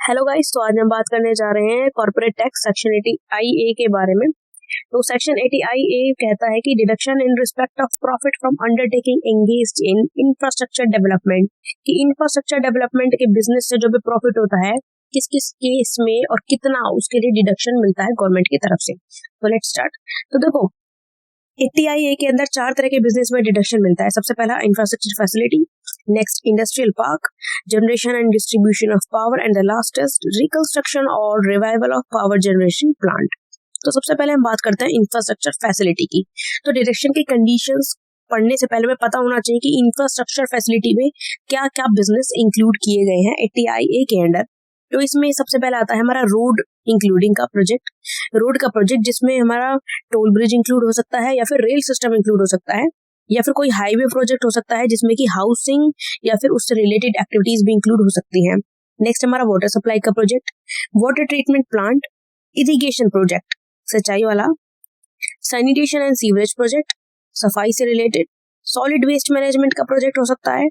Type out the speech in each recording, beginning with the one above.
Hello guys, तो आज हम बात करने जा रहे हैं कॉर्पोरेट टैक्स सेक्शन 80IA के बारे में। तो सेक्शन 80IA कहता है कि deduction in respect of profit from undertaking engaged in infrastructure development, कि इंफ्रास्ट्रक्चर डेवलपमेंट के बिजनेस से जो भी प्रॉफिट होता है किस किस केस में और कितना, उसके लिए डिडक्शन मिलता है गवर्नमेंट की तरफ से। तो लेट्स स्टार्ट। तो देखो, 80IA के अंदर 4 तरह के बिजनेस में डिडक्शन मिलता है। सबसे पहला infrastructure facility, next industrial park, generation and distribution of power, and the last is reconstruction और revival of power generation plant. तो सबसे पहले हम बात करते हैं इंफ्रास्ट्रक्चर फैसिलिटी की। तो डिडक्शन की कंडीशंस पढ़ने से पहले में पता होना चाहिए कि इंफ्रास्ट्रक्चर फैसिलिटी में क्या क्या बिजनेस इंक्लूड किए गए हैं 80IA के अंडर। तो इसमें सबसे पहले आता है हमारा रोड इंक्लूडिंग का प्रोजेक्ट, रोड का प्रोजेक्ट जिसमें हमारा टोल ब्रिज इंक्लूड हो सकता है, या फिर रेल सिस्टम इंक्लूड हो सकता है, या फिर कोई हाईवे प्रोजेक्ट हो सकता है जिसमें कि हाउसिंग या फिर उससे रिलेटेड एक्टिविटीज भी इंक्लूड हो सकती हैं। नेक्स्ट हमारा वाटर सप्लाई का project, water treatment plant, irrigation project सिंचाई वाला, सैनिटेशन एंड सीवरेज प्रोजेक्ट सफाई से रिलेटेड, सॉलिड वेस्ट मैनेजमेंट का प्रोजेक्ट हो सकता है,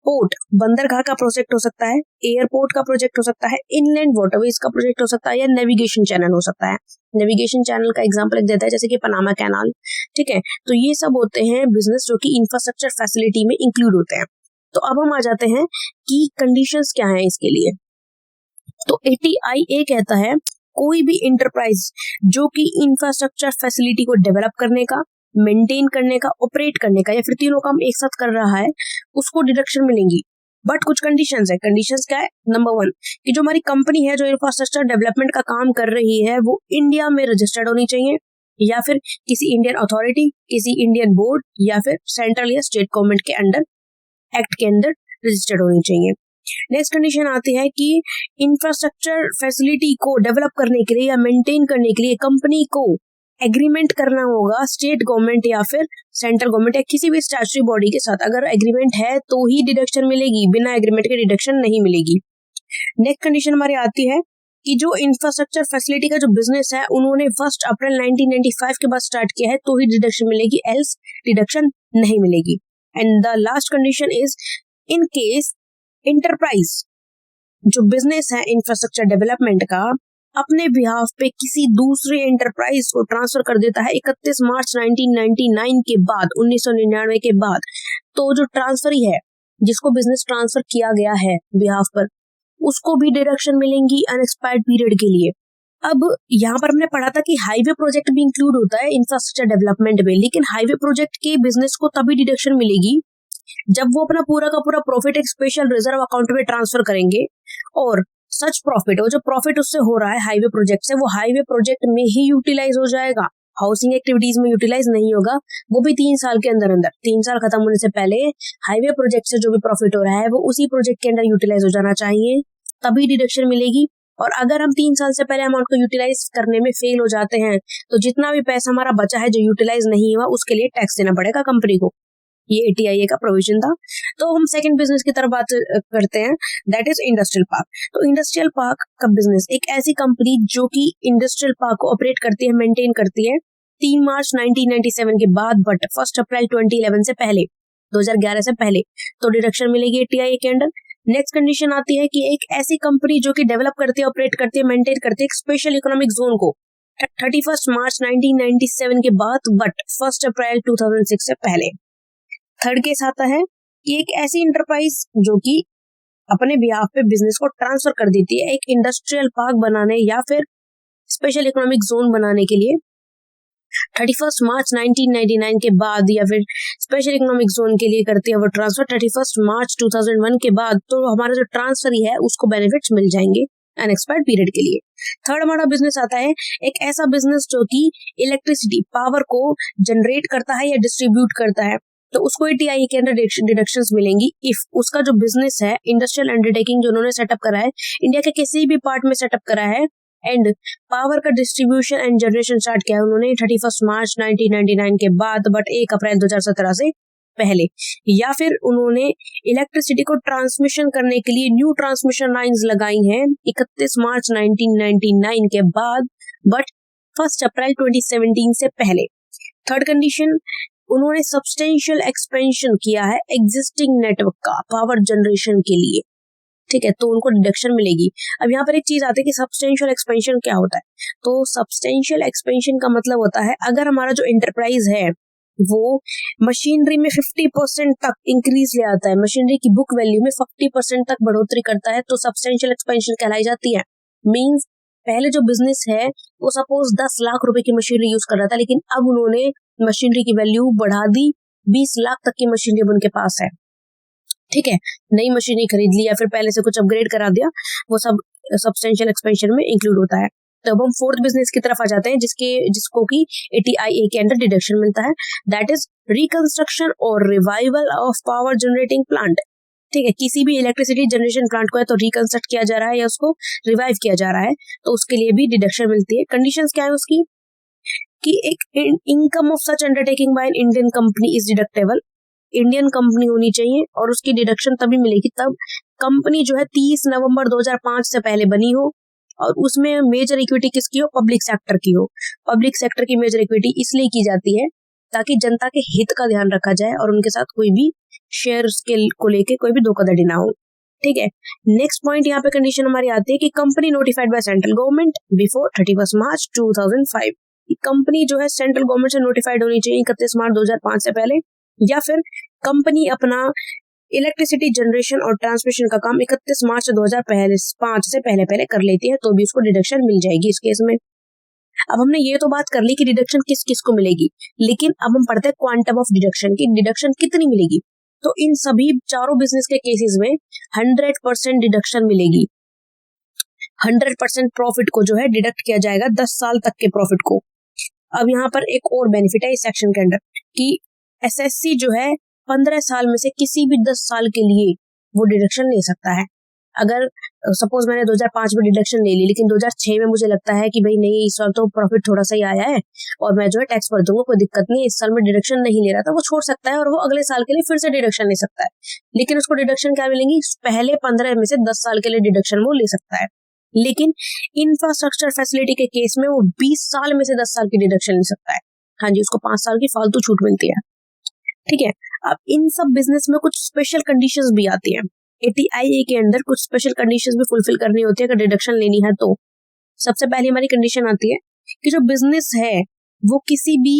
पोर्ट बंदरगाह का प्रोजेक्ट हो सकता है, एयरपोर्ट का प्रोजेक्ट हो सकता है, इनलैंड वाटरवेज का प्रोजेक्ट हो सकता है, या नेविगेशन चैनल हो सकता है। नेविगेशन चैनल का एग्जांपल एक देता है जैसे कि पनामा कैनाल। ठीक है, तो ये सब होते हैं बिजनेस जो कि इंफ्रास्ट्रक्चर फैसिलिटी में इंक्लूड होते हैं। तो अब हम आ जाते हैं कि कंडीशंस क्या हैं इसके लिए। तो 80IA कहता है कोई भी इंटरप्राइज जो कि इंफ्रास्ट्रक्चर फैसिलिटी को डेवलप करने का, मेंटेन करने का, ऑपरेट करने का, या फिर तीनों काम एक साथ कर रहा है, उसको डिडक्शन मिलेंगी। बट कुछ कंडीशंस है। कंडीशंस क्या है? नंबर 1 कि जो हमारी कंपनी है जो इंफ्रास्ट्रक्चर डेवलपमेंट का काम कर रही है वो इंडिया में रजिस्टर्ड होनी चाहिए, या फिर किसी इंडियन अथॉरिटी, किसी इंडियन बोर्ड, या फिर सेंट्रल या स्टेट गवर्नमेंट के अंडर, एक्ट के अंदर रजिस्टर्ड होनी चाहिए। नेक्स्ट कंडीशन आती है कि इंफ्रास्ट्रक्चर फैसिलिटी को डेवलप करने के लिए या मेंटेन करने के लिए कंपनी को एग्रीमेंट करना होगा स्टेट गवर्नमेंट या फिर सेंट्रल गवर्नमेंट या किसी भी स्टैट्यूटरी बॉडी के साथ। अगर एग्रीमेंट है तो ही डिडक्शन मिलेगी, बिना एग्रीमेंट के डिडक्शन नहीं मिलेगी। नेक्स्ट कंडीशन हमारी आती है कि जो इंफ्रास्ट्रक्चर फैसिलिटी का जो बिजनेस है उन्होंने 1 अप्रैल 1995 के बाद स्टार्ट किया है तो ही डिडक्शन मिलेगी, एल्स डिडक्शन नहीं मिलेगी। And the last condition is in case enterprise जो बिजनेस है इंफ्रास्ट्रक्चर डेवलपमेंट का अपने बिहाफ पे किसी दूसरे एंटरप्राइज को ट्रांसफर कर देता है 31 मार्च 1999 के बाद, 1999 के बाद, तो जो ट्रांसफरी है जिसको बिजनेस ट्रांसफर किया गया है बिहाफ पर, उसको भी डिडक्शन मिलेंगी अनएक्सपायर्ड पीरियड के लिए। अब यहाँ पर हमने पढ़ा था कि हाईवे प्रोजेक्ट भी इंक्लूड होता है इंफ्रास्ट्रक्चर डेवलपमेंट में, लेकिन हाईवे प्रोजेक्ट के बिजनेस को तभी डिडक्शन मिलेगी जब वो अपना पूरा का पूरा प्रॉफिट एक स्पेशल रिजर्व अकाउंट में ट्रांसफर करेंगे, और सच प्रॉफिट, वो जो प्रॉफिट उससे हो रहा है हाईवे प्रोजेक्ट से, वो हाईवे प्रोजेक्ट में ही यूटिलाइज हो जाएगा, हाउसिंग एक्टिविटीज में यूटिलाइज नहीं होगा। वो भी 3 साल के अंदर अंदर, 3 साल खत्म होने से पहले हाईवे प्रोजेक्ट से जो भी प्रॉफिट हो रहा है वो उसी प्रोजेक्ट के अंदर यूटिलाइज हो जाना चाहिए, तभी डिडक्शन मिलेगी। और अगर हम 3 साल से पहले अमाउंट को यूटिलाइज करने में फेल हो जाते हैं तो जितना भी पैसा हमारा बचा है जो यूटिलाइज नहीं हुआ उसके लिए टैक्स देना पड़ेगा कंपनी को। ये 80IA का प्रोविजन था। तो हम सेकंड बिजनेस की तरफ बात करते हैं, दैट इज इंडस्ट्रियल पार्क। तो इंडस्ट्रियल पार्क का बिजनेस एक ऐसी कंपनी जो कि इंडस्ट्रियल पार्क को ऑपरेट करती है, मेंटेन करती है 3 मार्च 1997 के बाद, बट 1 अप्रैल 2011 से पहले, 2011 से पहले, तो डिडक्शन मिलेगी 80IA के अंडर। नेक्स्ट कंडीशन आती है कि एक ऐसी कंपनी जो कि डेवलप करती है, ऑपरेट करती है, मेंटेन करती है एक स्पेशल इकोनॉमिक जोन को 31 मार्च 1997 के बाद, बट 1 अप्रैल 2006 से पहले। थर्ड केस आता है कि एक ऐसी इंटरप्राइज जो कि अपने बिहाफ पे बिजनेस को ट्रांसफर कर देती है एक इंडस्ट्रियल पार्क बनाने या फिर स्पेशल इकोनॉमिक जोन बनाने के लिए 31 मार्च 1999 के बाद, या फिर स्पेशल इकोनॉमिक जोन के लिए करती है वो ट्रांसफर 31 मार्च 2001 के बाद, तो हमारा जो ट्रांसफर ही है उसको बेनिफिट्स मिल जाएंगे अनएक्सपायर्ड पीरियड के लिए। थर्ड हमारा बिजनेस आता है एक ऐसा बिजनेस जो कि इलेक्ट्रिसिटी पावर को जनरेट करता है या डिस्ट्रीब्यूट करता है, तो उसको 80IA के अंदर डिडक्शंस मिलेंगी इफ उसका जो बिजनेस है इंडस्ट्रियल अंडरटेकिंग जो उन्होंने सेटअप करा है इंडिया के किसी भी पार्ट में सेटअप करा है, एंड पावर का डिस्ट्रीब्यूशन एंड जनरेशन स्टार्ट किया है उन्होंने 31 मार्च 1999 के बाद, बट 1 अप्रैल 2017 से पहले, या फिर उन्होंने इलेक्ट्रिसिटी को ट्रांसमिशन करने के लिए न्यू ट्रांसमिशन लाइंस लगाई हैं 31 मार्च 1999 के बाद, बट 1 अप्रैल 2017 से पहले। थर्ड कंडीशन, उन्होंने सब्सटेंशियल एक्सपेंशन किया है एग्जिस्टिंग नेटवर्क का पावर जनरेशन के लिए। ठीक है, तो उनको डिडक्शन मिलेगी। अब यहाँ पर एक चीज आती है कि सब्सटेंशियल एक्सपेंशन क्या होता है। तो सब्सटेंशियल एक्सपेंशन का मतलब होता है अगर हमारा जो एंटरप्राइज है वो मशीनरी में 50% तक इंक्रीज ले आता है, मशीनरी की बुक वैल्यू में 50% तक बढ़ोतरी करता है, तो सब्सटेंशियल एक्सपेंशन कहलाई जाती है। मींस पहले जो बिजनेस है वो सपोज 10 लाख रुपए की मशीनरी यूज कर रहा था, लेकिन अब उन्होंने मशीनरी की वैल्यू बढ़ा दी, 20 लाख तक की मशीनरी उनके पास है। ठीक है, नई मशीनरी खरीद ली या फिर पहले से कुछ अपग्रेड करा दिया, वो सब सब्सटेंशियल एक्सपेंशन में इंक्लूड होता है। तो अब हम फोर्थ बिजनेस की तरफ आ जाते हैं जिसको कि ATIA के अंडर डिडक्शन मिलता है, दैट इज रिकंस्ट्रक्शन और revival of power generating plant. ठीक है, किसी भी इलेक्ट्रिसिटी जनरेशन प्लांट को है तो रिकंस्ट्रक्ट किया जा रहा है या उसको रिवाइव किया जा रहा है, तो उसके लिए भी डिडक्शन मिलती है। कंडीशंस क्या है उसकी कि एक income of such undertaking bye an Indian company is deductible, Indian company होनी चाहिए और उसकी डिडक्शन तभी मिलेगी तब कंपनी जो है 30 नवंबर 2005 से पहले बनी हो और उसमें मेजर इक्विटी किसकी हो, पब्लिक सेक्टर की हो। पब्लिक सेक्टर की मेजर इक्विटी इसलिए की जाती है ताकि जनता के हित का ध्यान रखा जाए और उनके साथ कोई भी शेयर्स के को लेके कोई भी धोखाधड़ी ना हो। ठीक है, नेक्स्ट पॉइंट यहाँ पे कंडीशन हमारी आती है कि company notified by central government before 31 March 2005। Company जो है सेंट्रल गवर्नमेंट से नोटिफाइड होनी चाहिए 31 मार्च 2005 से पहले, या फिर कंपनी अपना इलेक्ट्रिसिटी जनरेशन और ट्रांसमिशन का काम 31 मार्च 2005 से पहले कर लेती है, तो भी उसको डिडक्शन मिल जाएगी इस केस में। अब हमने ये तो बात कर ली कि डिडक्शन किस किस को मिलेगी, लेकिन अब हम पढ़ते हैं क्वांटम ऑफ डिडक्शन की, डिडक्शन कितनी मिलेगी। तो इन सभी चारों बिजनेस के केसेस में 100% डिडक्शन मिलेगी। 100% प्रॉफिट को जो है डिडक्ट किया जाएगा 10 साल तक के प्रॉफिट को। अब यहाँ पर एक और बेनिफिट है इस सेक्शन के अंदर कि SSC जो है 15 साल में से किसी भी 10 साल के लिए वो डिडक्शन ले सकता है। अगर सपोज मैंने 2005 में डिडक्शन ले ली, लेकिन 2006 में मुझे लगता है कि भाई नहीं इस साल तो प्रॉफिट थोड़ा सा ही आया है और मैं जो है टैक्स भर दूंगा, कोई दिक्कत नहीं, इस साल में डिडक्शन नहीं ले रहा था, वो छोड़ सकता है और वो अगले साल के लिए फिर से डिडक्शन ले सकता है। लेकिन उसको डिडक्शन क्या मिलेंगी, पहले 15 में से 10 साल के लिए डिडक्शन वो ले सकता है। लेकिन इंफ्रास्ट्रक्चर फैसिलिटी के केस में वो 20 साल में से 10 साल की डिडक्शन ले सकता है। हाँ जी, उसको 5 साल की फालतू छूट मिलती है। ठीक है, अब इन सब बिजनेस में कुछ स्पेशल कंडीशंस भी आती हैं। ATIA के अंदर कुछ स्पेशल कंडीशंस भी फुलफिल करनी होती है अगर डिडक्शन लेनी है तो। सबसे पहली हमारी कंडीशन आती है कि जो बिजनेस है वो किसी भी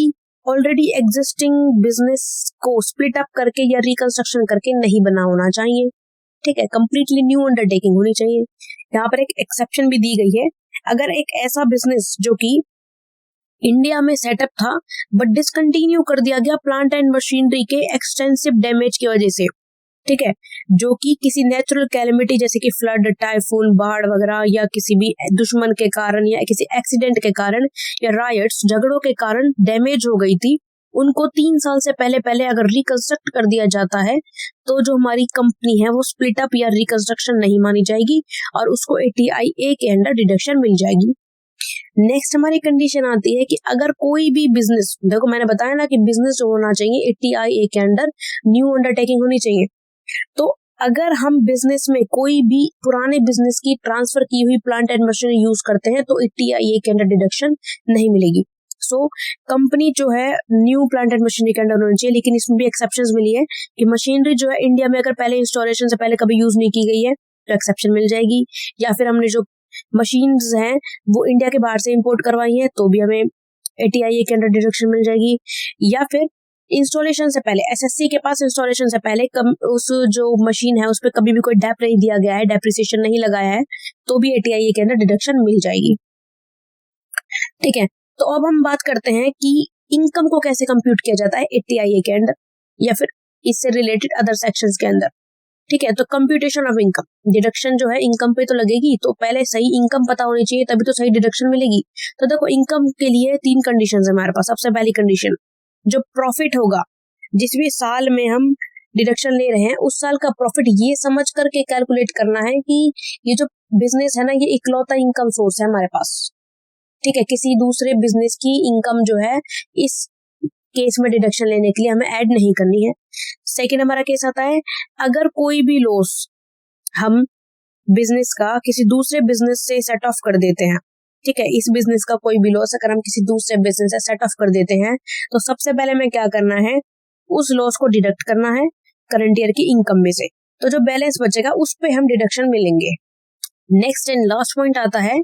ऑलरेडी एग्जिस्टिंग बिजनेस को स्प्लिट अप करके या रिकंस्ट्रक्शन करके नहीं बना होना चाहिए। ठीक है, कंप्लीटली न्यू अंडरटेकिंग होनी चाहिए। यहाँ पर एक एक्सेप्शन भी दी गई है, अगर एक ऐसा बिजनेस जो कि इंडिया में सेटअप था बट डिसकंटिन्यू कर दिया गया प्लांट एंड मशीनरी के एक्सटेंसिव डैमेज की वजह से, ठीक है, जो कि किसी नेचुरल कैलेमिटी जैसे कि फ्लड, टाइफून, बाढ़ वगैरह या किसी भी दुश्मन के कारण या किसी एक्सीडेंट के कारण या रायट्स, झगड़ों के कारण डैमेज हो गई थी, उनको 3 साल से पहले अगर रिकंस्ट्रक्ट कर दिया जाता है तो जो हमारी कंपनी है वो स्प्लिट अप या रिकंस्ट्रक्शन नहीं मानी जाएगी और उसको ATIA के अंडर डिडक्शन मिल जाएगी। नेक्स्ट हमारी कंडीशन आती है कि अगर कोई भी बिजनेस, देखो मैंने बताया ना कि बिजनेस जो होना चाहिए ATIA के अंडर न्यू अंडरटेकिंग होनी चाहिए, तो अगर हम बिजनेस में कोई भी पुराने बिजनेस की ट्रांसफर की हुई प्लांट एंड मशीनरी यूज करते हैं तो ATIA के अंडर डिडक्शन नहीं मिलेगी। सो कंपनी जो है न्यू प्लांट एंड मशीनरी के अंडर होनी चाहिए, लेकिन इसमें भी एक्सेप्शंस मिली है कि मशीनरी जो है इंडिया में अगर पहले इंस्टॉलेशन से पहले कभी यूज नहीं की गई है तो एक्सेप्शन मिल जाएगी, या फिर हमने जो मशीन्स हैं वो इंडिया के बाहर से इंपोर्ट करवाई हैं तो भी हमें ATIA के अंडर डिडक्शन मिल जाएगी, या फिर इंस्टॉलेशन से पहले SSC के पास इंस्टॉलेशन से पहले उस जो मशीन है उस पर कभी भी कोई डेप नहीं दिया गया है, डेप्रिसिएशन नहीं लगाया है, तो भी ATIA के अंदर डिडक्शन मिल जाएगी। ठीक है, तो अब हम बात करते हैं कि इनकम को कैसे कंप्यूट किया जाता है ATIA के अंदर या फिर इससे रिलेटेड अदर सेक्शंस के अंदर। ठीक है, तो कंप्यूटेशन ऑफ इनकम, डिडक्शन जो है इनकम पे तो लगेगी, तो पहले सही इनकम पता होनी चाहिए तभी तो सही डिडक्शन मिलेगी। तो देखो इनकम के लिए 3 कंडीशंस है हमारे पास। सबसे पहली कंडीशन, जो प्रॉफिट होगा जिस भी साल में हम डिडक्शन ले रहे हैं उस साल का प्रॉफिट ये समझ करके कैलकुलेट करना है कि ये जो बिजनेस है ना ये इकलौता इनकम सोर्स है हमारे पास। ठीक है, किसी दूसरे बिजनेस की इनकम जो है इस केस में डिडक्शन लेने के लिए हमें ऐड नहीं करनी है। सेकंड हमारा केस आता है, अगर कोई भी लॉस हम बिजनेस का किसी दूसरे बिजनेस से सेट ऑफ कर देते हैं, ठीक है, इस बिजनेस का कोई भी लॉस अगर हम किसी दूसरे बिजनेस से सेट ऑफ कर देते हैं तो सबसे पहले हमें क्या करना है, उस लॉस को डिडक्ट करना है करंट ईयर की इनकम में से। तो जो बैलेंस बचेगा उस पे हम डिडक्शन मिलेंगे। नेक्स्ट एंड लास्ट पॉइंट आता है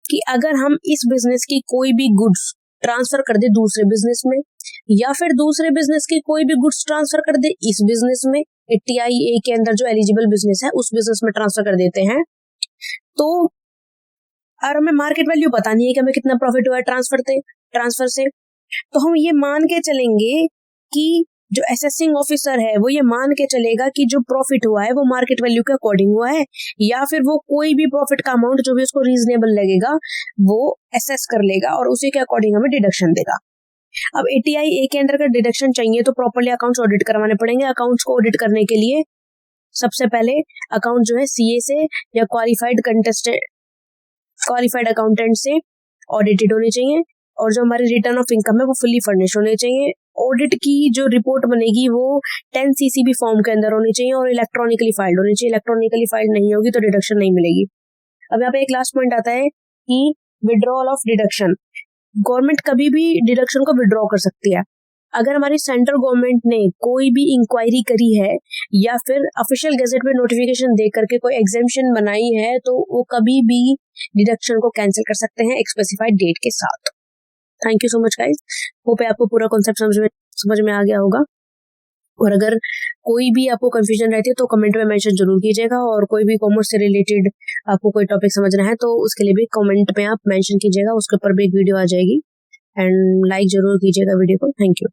कि अगर हम इस बिजनेस की कोई भी गुड्स ट्रांसफर कर दे दूसरे बिजनेस में, या फिर दूसरे बिजनेस की कोई भी गुड्स ट्रांसफर कर दे इस बिजनेस में, 80IA के अंदर जो एलिजिबल बिजनेस है उस बिजनेस में ट्रांसफर कर देते हैं, तो और हमें मार्केट वैल्यू पता नहीं है कि हमें कितना प्रॉफिट हुआ है ट्रांसफर से, तो हम ये मान के चलेंगे कि जो असेसिंग ऑफिसर है वो ये मान के चलेगा कि जो प्रॉफिट हुआ है वो मार्केट वैल्यू के अकॉर्डिंग हुआ है, या फिर वो कोई भी प्रॉफिट का अमाउंट जो भी उसको रीजनेबल लगेगा वो असेस कर लेगा और उसी के अकॉर्डिंग हमें डिडक्शन देगा। अब 80IA के अंदर अगर डिडक्शन चाहिए तो प्रॉपर्ली अकाउंट्स ऑडिट करवाने पड़ेंगे। अकाउंट्स को ऑडिट करने के लिए सबसे पहले अकाउंट जो है CA से या क्वालिफाइड अकाउंटेंट से ऑडिटेड होने चाहिए, और जो हमारे रिटर्न ऑफ इनकम है वो फुल्ली फर्निश होने चाहिए। ऑडिट की जो रिपोर्ट बनेगी वो 10 CCB फॉर्म के अंदर होनी चाहिए और इलेक्ट्रॉनिकली फाइल्ड होनी चाहिए। इलेक्ट्रॉनिकली फाइल्ड नहीं होगी तो डिडक्शन नहीं मिलेगी। अब यहाँ पे एक लास्ट पॉइंट आता है कि विड्रॉल ऑफ डिडक्शन। गवर्नमेंट कभी भी डिडक्शन को विड्रॉ कर सकती है। अगर हमारी सेंट्रल गवर्नमेंट ने कोई भी इंक्वायरी करी है या फिर ऑफिशियल गैजेट में नोटिफिकेशन दे करके कोई एग्जेम्पशन बनाई है तो वो कभी भी डिडक्शन को कैंसिल कर सकते हैं एक स्पेसिफाइड डेट के साथ। Thank you so much guys, hope आपको पूरा कॉन्सेप्ट समझ में आ गया होगा। और अगर कोई भी आपको कंफ्यूजन रहती है तो कमेंट में मेंशन जरूर कीजिएगा, और कोई भी कॉमर्स से रिलेटेड आपको कोई टॉपिक समझना है तो उसके लिए भी कमेंट में आप मेंशन कीजिएगा, उसके ऊपर भी एक वीडियो आ जाएगी। एंड लाइक जरूर कीजिएगा वीडियो को। Thank you.